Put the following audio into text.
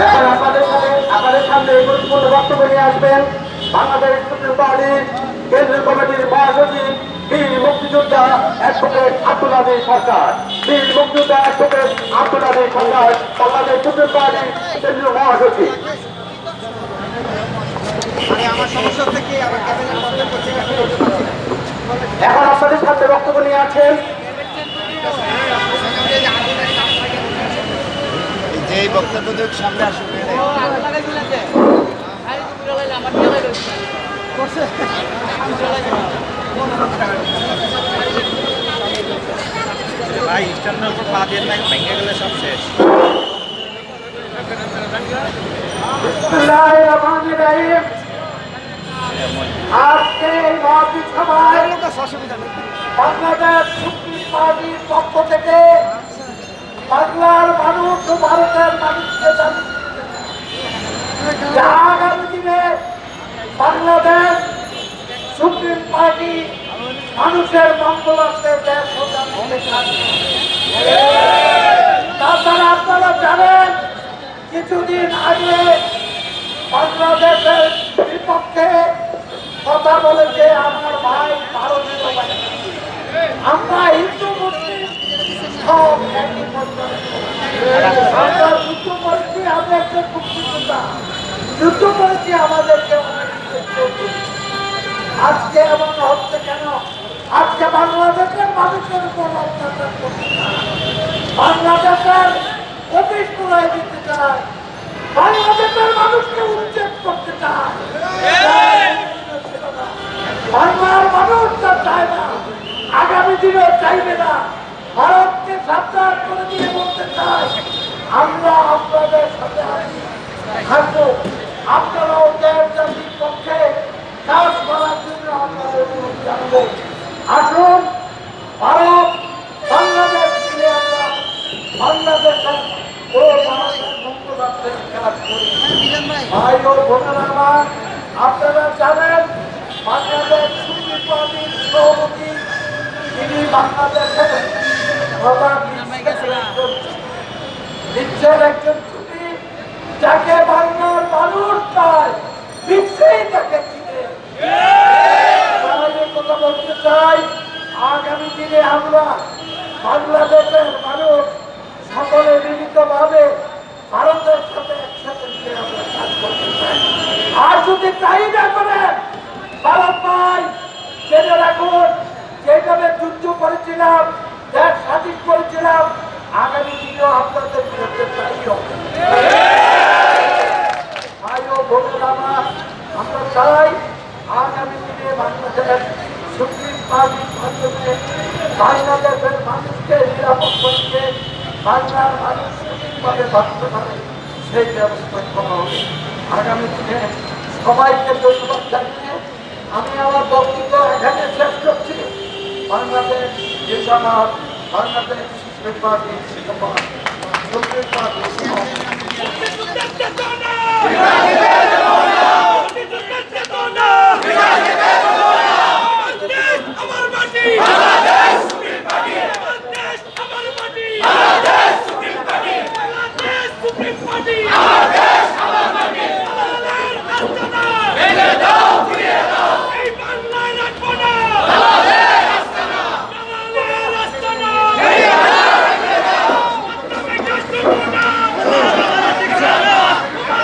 এখন আপনাদের সামনে গুরুত্বপূর্ণ বক্তব্য নিয়ে আসবেন বাংলাদেশ সুপ্রিম পার্টির কেন্দ্রীয় কমিটির মহাসচিব বীর মুক্তিযোদ্ধা অ্যাডভোকেট আব্দুল আলী সরকার। বীর মুক্তিযোদ্ধা অ্যাডভোকেট আব্দুল আলী সরকার বাংলাদেশ সুপ্রিম পার্টির কেন্দ্রীয় মহাসচিব। এখন আপনাদের সামনে বক্তব্য নিয়ে আছেন যে বক্তব্য সামনে আসবে ভাই স্ট্যান্ডের উপর পা দিয়ে না ভেঙে গেলে সব শেষ। আজকে মহাবীর সভায় বাংলাদেশ সুপ্রিম পার্টির পক্ষ থেকে বাংলার মানুষ ও ভারতের মানুষকে আগামী দিনে বাংলাদেশ সুপ্রিম পার্টি মানুষের মঙ্গলার্থে দেশ তাছাড়া আপনারা জানেন কিছুদিন আগে বাংলাদেশের বিপক্ষে কথা বলেছে আমার ভাই ভারতীয়। আমরা হিন্দু মুসলিম সব একই আমরা যুদ্ধ করেছি, আমাদেরকে মুক্তিযোদ্ধা যুদ্ধ করেছি, আমাদেরকে আজকে এমন হচ্ছে কেন? আজকে বাংলাদেশের মানুষের উপর অত্যাচার করতে চায়, বাংলাদেশের অফিস তুলাই দিতে চায়, বাংলাদেশের মানুষকে উচ্ছেদ করতে চায়। বাংলার মানুষ তা চায় না, আগামী দিনেও চাইবে না। ভারতকে সাবধান করে দিয়ে বলতে চাই আমরা আপনাদের সাথে থাকবো, আপনারাও দেশ জাতির পক্ষে কাজ করার জন্য আপনাদের অনুরোধ জানাবো। আসুন ভারত বাংলাদেশ মিলে আমরা বাংলাদেশের ও ভারতের মঙ্গলার্থের কাজ করি। ভাই ও বোনেরা আমার, আপনারা জানেন বাংলাদেশ সুপ্রিম পার্টির সভাপতি তিনি বাংলাদেশের বিশ্বের একজন ছুটি যাকে বাংলার মানুষ চায়, বিশ্বেই তাকে চিনে। কথা বলতে চাই আগামী দিনে আমরা বাংলাদেশের মানুষ সকলে মিলিতভাবে ভারতের সাথে একসাথে মিলে আমরা কাজ করতে চাই। আর যদি তাই না করেন ভারত ভাই জেনে রাখুন যেভাবে যুদ্ধ করেছিলাম, দেশ স্বাধীন করেছিলাম, আগামী দিনেও আপনাদের বিরুদ্ধে তাই হবে। ভাই ও বোনেরা আমার, আমরা চাই আগামী দিনে বাংলাদেশ সুপ্রিম পার্টির মাধ্যমে বাংলাদেশের মানুষকে নিরাপদ করতে, বাংলার মানুষ সঠিকভাবে বাঁচতে পারে সেই ব্যবস্থা করা হবে। আগামী দিনে সবাইকে ধন্যবাদ জানিয়ে আমি আমার বক্তব্য এখানে শেষ করছি। বাংলাদেশ জিন্দাবাদ, বাংলাদেশ সুপ্রিম পার্টি জিন্দাবাদ, সুপ্রিম পার্টি